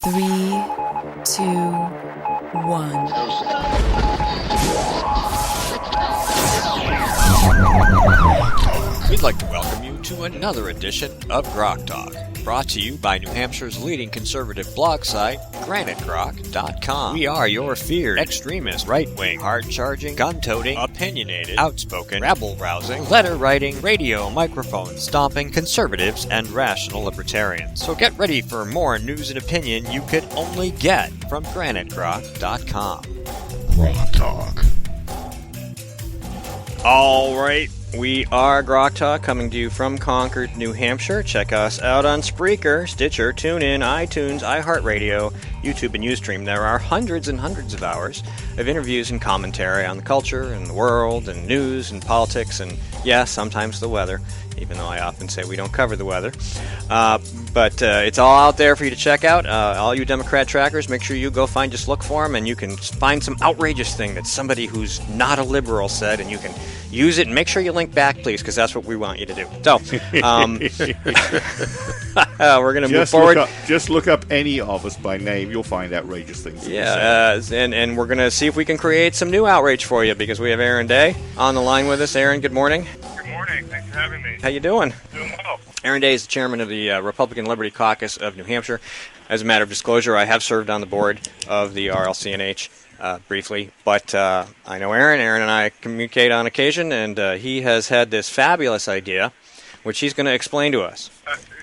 Three, two, one. We'd like to welcome you to another edition of Grok Talk, brought to you by New Hampshire's leading conservative blog site, granitegrok.com. We are your feared extremist, right-wing, hard-charging, gun-toting, opinionated, outspoken, rabble-rousing, letter-writing, radio microphone stomping conservatives and rational libertarians. So get ready for more news and opinion you could only get from granitegrok.com. Grok Talk. All right. We are Grok Talk, coming to you from Concord, New Hampshire. Check us out on Spreaker, Stitcher, TuneIn, iTunes, iHeartRadio, YouTube, and Ustream. There are hundreds and hundreds of hours of interviews and commentary on the culture and the world and news and politics and, yeah, sometimes the weather, even though I often say we don't cover the weather. But it's all out there for you to check out. All you Democrat trackers, make sure you go just look for them, and you can find some outrageous thing that somebody who's not a liberal said, and you can use it, and make sure you link back, please, because that's what we want you to do. So, we're going to move forward. Just look up any of us by name. You'll find outrageous things. Yeah, and we're going to see if we can create some new outrage for you, because we have Aaron Day on the line with us. Aaron, good morning. Good morning. Thanks for having me. How you doing? Doing well. Aaron Day is the chairman of the Republican Liberty Caucus of New Hampshire. As a matter of disclosure, I have served on the board of the RLCNH briefly, but I know Aaron. Aaron and I communicate on occasion, and he has had this fabulous idea, which he's going to explain to us.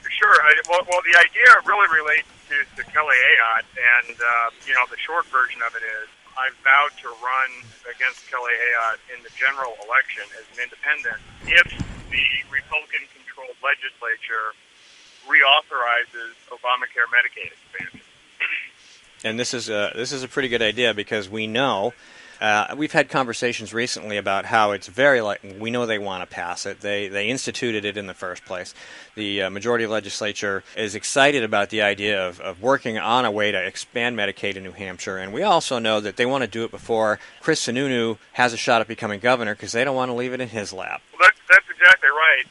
Sure. Well, the idea really relates to Kelly Ayotte, and the short version of it is I've vowed to run against Kelly Ayotte in the general election as an independent if the Republican-controlled legislature reauthorizes Obamacare Medicaid expansion. And this is a pretty good idea, because we know we've had conversations recently about how it's very we know they want to pass it. They instituted it in the first place. The majority of legislature is excited about the idea of working on a way to expand Medicaid in New Hampshire, and we also know that they want to do it before Chris Sununu has a shot at becoming governor, because they don't want to leave it in his lap. Well, that's exactly right,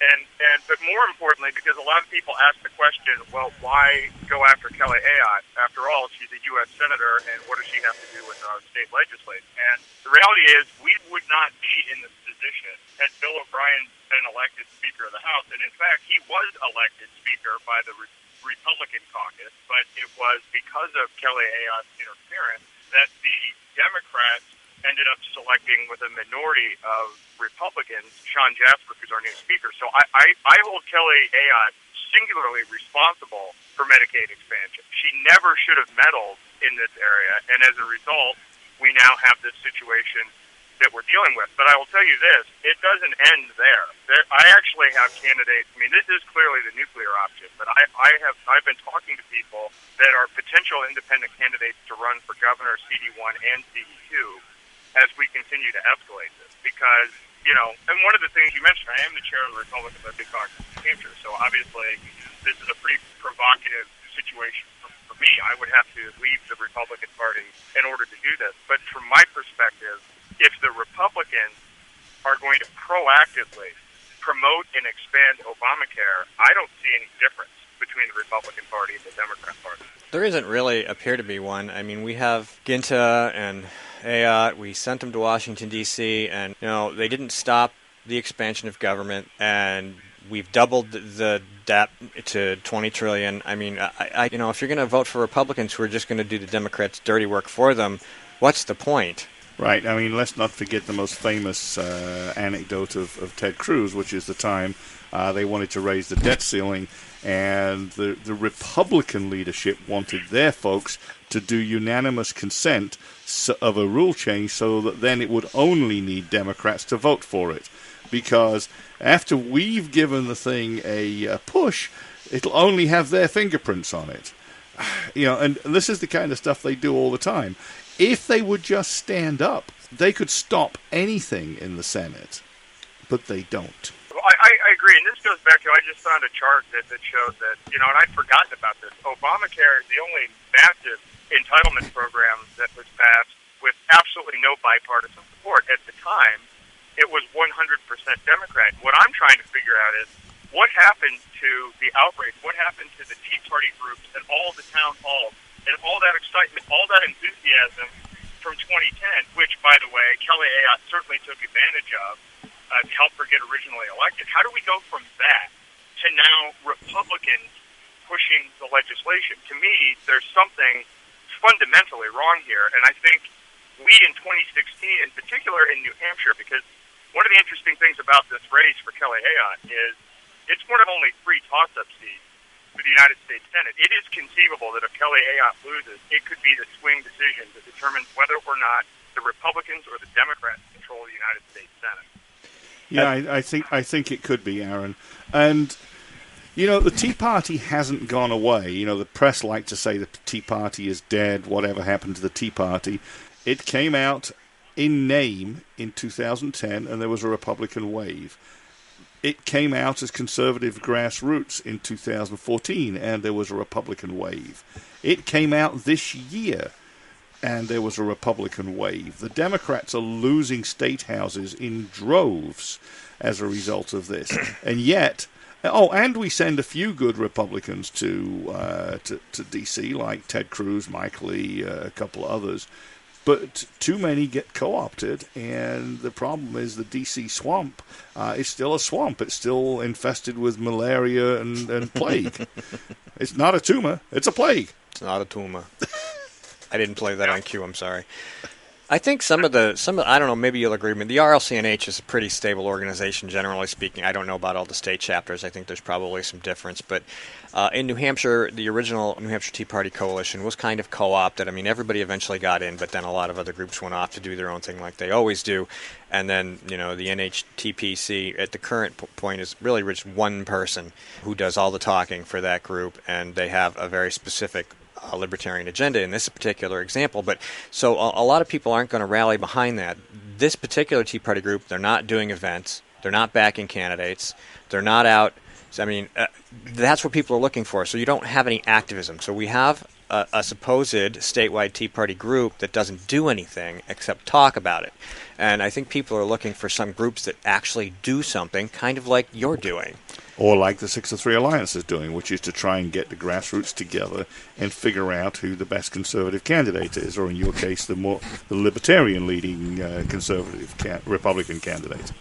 but more importantly, because a lot of people ask the question, well, why go after Kelly Ayotte? After all, she's a U.S. senator, and what does she have to do with our state legislature? And the reality is, we would not be in this position had Bill O'Brien been elected Speaker of the House. And in fact, he was elected Speaker by the Republican caucus, but it was because of Kelly Ayotte's interference that the Democrats ended up selecting, with a minority of Republicans, Sean Jasper, who's our new Speaker. So I hold Kelly Ayotte singularly responsible for Medicaid expansion. She never should have meddled in this area, and as a result, we now have this situation that we're dealing with. But I will tell you this, it doesn't end there. I actually have candidates. I mean, this is clearly the nuclear option, but I've been talking to people that are potential independent candidates to run for governor, CD1 and CD2, as we continue to escalate this. Because, and one of the things you mentioned, I am the chair of the Republican Liberty Caucus in New Hampshire, so obviously this is a pretty provocative situation for me. I would have to leave the Republican Party in order to do this. But from my perspective, if the Republicans are going to proactively promote and expand Obamacare, I don't see any difference between the Republican Party and the Democrat Party. There isn't really appear to be one. I mean, we have Ginta and Ayotte. We sent them to Washington, D.C., and they didn't stop the expansion of government, and we've doubled the debt to $20 trillion. I mean, if you're going to vote for Republicans who are just going to do the Democrats' dirty work for them, what's the point? Right. I mean, let's not forget the most famous anecdote of Ted Cruz, which is the time they wanted to raise the debt ceiling, and the Republican leadership wanted their folks to do unanimous consent of a rule change, so that then it would only need Democrats to vote for it. Because after we've given the thing a push, it'll only have their fingerprints on it. And this is the kind of stuff they do all the time. If they would just stand up, they could stop anything in the Senate, but they don't. Well, I agree, and this goes back to, I just found a chart that showed that, and I'd forgotten about this. Obamacare is the only massive entitlement program that was passed with absolutely no bipartisan support. At the time, it was 100% Democrat. What I'm trying to figure out is, what happened to the outrage? What happened to the Tea Party groups at all the town halls and all that excitement, all that enthusiasm from 2010, which, by the way, Kelly Ayotte certainly took advantage of to help her get originally elected. How do we go from that to now Republicans pushing the legislation? To me, there's something fundamentally wrong here, and I think we in 2016, in particular in New Hampshire, because one of the interesting things about this race for Kelly Ayotte is it's one of only 3 toss-up seats for the United States Senate. It is conceivable that if Kelly Ayotte loses, it could be the swing decision that determines whether or not the Republicans or the Democrats control the United States Senate. Yeah, I think it could be, Aaron. And you know, the Tea Party hasn't gone away. You know, the press like to say the Tea Party is dead. Whatever happened to the Tea Party? It came out in name in 2010, and there was a Republican wave. It came out as conservative grassroots in 2014, and there was a Republican wave. It came out this year, and there was a Republican wave. The Democrats are losing state houses in droves as a result of this. And yet, and we send a few good Republicans to D.C., like Ted Cruz, Mike Lee, a couple others. But too many get co-opted, and the problem is the D.C. swamp is still a swamp. It's still infested with malaria and plague. It's not a tumor. It's a plague. It's not a tumor. I didn't play that on cue. I'm sorry. I think some of the I don't know, maybe you'll agree with me. The RLCNH is a pretty stable organization, generally speaking. I don't know about all the state chapters. I think there's probably some difference. But in New Hampshire, the original New Hampshire Tea Party coalition was kind of co-opted. I mean, everybody eventually got in, but then a lot of other groups went off to do their own thing like they always do. And then, you know, the NHTPC at the current point is really just one person who does all the talking for that group, and they have a very specific libertarian agenda in this particular example. But so a lot of people aren't going to rally behind that. This particular Tea Party group, they're not doing events. They're not backing candidates. They're not out. I mean, that's what people are looking for. So you don't have any activism. So we have a supposed statewide Tea Party group that doesn't do anything except talk about it. And I think people are looking for some groups that actually do something, kind of like you're doing. Or like the 6 of 3 Alliance is doing, which is to try and get the grassroots together and figure out who the best conservative candidate is, or in your case, the libertarian-leading conservative Republican candidate.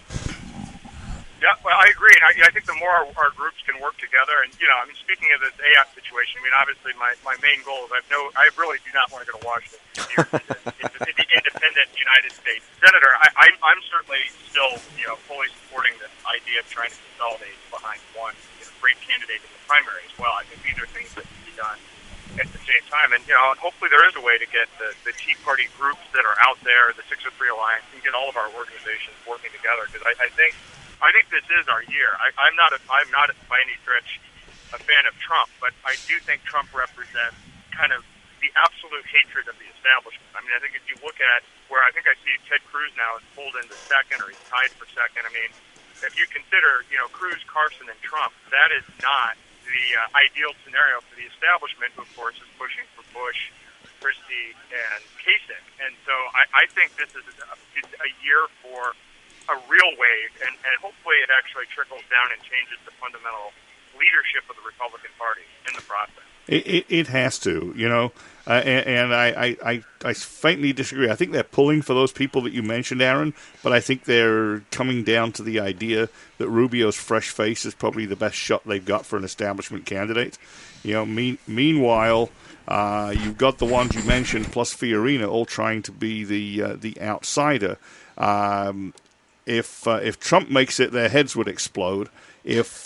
Yeah, well, I agree. And I think the more our groups can work together, and, you know, I mean, speaking of this AOC situation, I mean, obviously my main goal is I really do not want to go to Washington as the independent United States Senator. I'm certainly still, you know, fully supporting the idea of trying to consolidate behind one great candidate in the primary as well. I think these are things that can be done at the same time. And, you know, hopefully there is a way to get the Tea Party groups that are out there, the 6 of 3 Alliance, and get all of our organizations working together, because I think this is our year. I'm not by any stretch a fan of Trump, but I do think Trump represents kind of the absolute hatred of the establishment. I mean, I think if you look at where I think I see Ted Cruz now is pulled into second, or he's tied for second. I mean, if you consider, you know, Cruz, Carson, and Trump, that is not the ideal scenario for the establishment, who, of course, is pushing for Bush, Christie, and Kasich. And so I think this is a year for a real wave, and hopefully it actually trickles down and changes the fundamental leadership of the Republican Party in the process. It has to, you know, and I faintly disagree. I think they're pulling for those people that you mentioned, Aaron, but I think they're coming down to the idea that Rubio's fresh face is probably the best shot they've got for an establishment candidate. You know, meanwhile, you've got the ones you mentioned, plus Fiorina, all trying to be the outsider. If Trump makes it, their heads would explode. If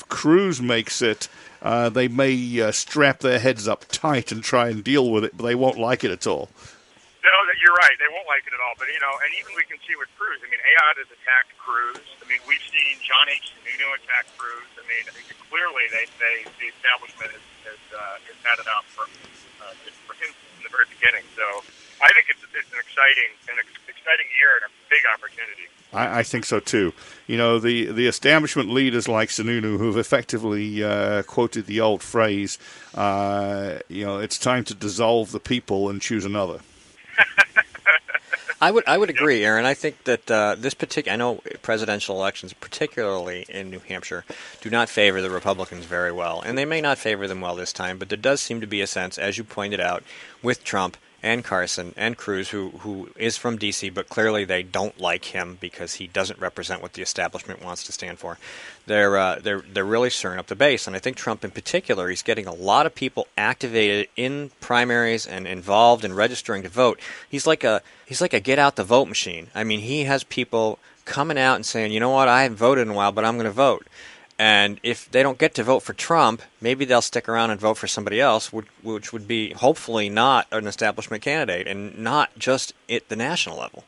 Cruz makes it, they may strap their heads up tight and try and deal with it, but they won't like it at all. No, you're right. They won't like it at all. But, you know, and even we can see with Cruz. I mean, Ayotte has attacked Cruz. I mean, we've seen John H. Sununu attack Cruz. I mean, clearly the establishment has had it out for him from the very beginning. So I think it's an exciting year and a big opportunity. I think so too. You know, the establishment leaders like Sununu, who've effectively quoted the old phrase, you know, it's time to dissolve the people and choose another. I would agree, Aaron. I think that this particular, I know presidential elections, particularly in New Hampshire, do not favor the Republicans very well, and they may not favor them well this time. But there does seem to be a sense, as you pointed out, with Trump and Carson and Cruz, who is from D.C., but clearly they don't like him because he doesn't represent what the establishment wants to stand for. They're really stirring up the base, and I think Trump in particular, he's getting a lot of people activated in primaries and involved in registering to vote. He's like a get out the vote machine. I mean, he has people coming out and saying, you know what, I haven't voted in a while, but I'm going to vote. And if they don't get to vote for Trump, maybe they'll stick around and vote for somebody else, which would be hopefully not an establishment candidate and not just at the national level.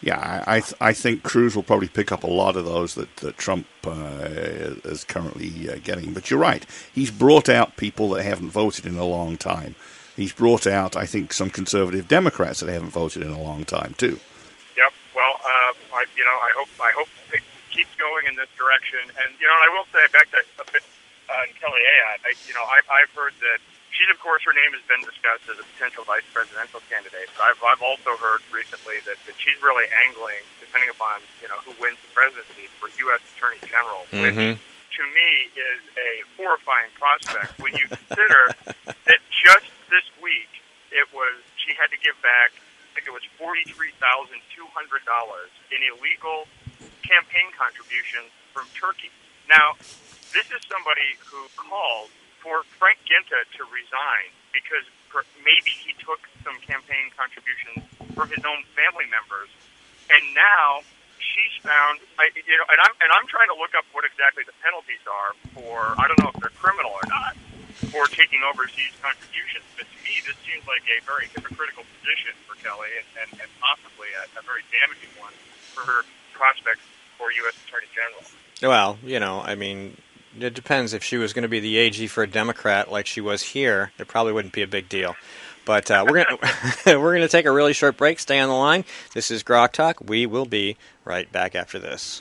Yeah, I think Cruz will probably pick up a lot of those that Trump is currently getting. But you're right. He's brought out people that haven't voted in a long time. He's brought out, I think, some conservative Democrats that haven't voted in a long time, too. Yep. Well, I hope it keeps going in this direction. And, I will say back to a bit on Kelly Ayotte, I've heard that she's, of course, her name has been discussed as a potential vice presidential candidate. But I've also heard recently that she's really angling, depending upon, who wins the presidency, for U.S. Attorney General, which to me is a horrifying prospect when you consider that just this week she had to give back, I think it was $43,200 in illegal campaign contributions from Turkey. Now, this is somebody who called for Frank Ginta to resign because maybe he took some campaign contributions from his own family members, and now she's found. I'm trying to look up what exactly the penalties are for. I don't know if they're criminal or not for taking overseas contributions, but to me, this seems like a very hypocritical position for Kelly, and possibly a very damaging one for her prospects for U.S. Attorney General. Well, I mean, it depends. If she was going to be the AG for a Democrat like she was here, it probably wouldn't be a big deal. But we're gonna take a really short break. Stay on the line. This is Grok Talk. We will be right back after this.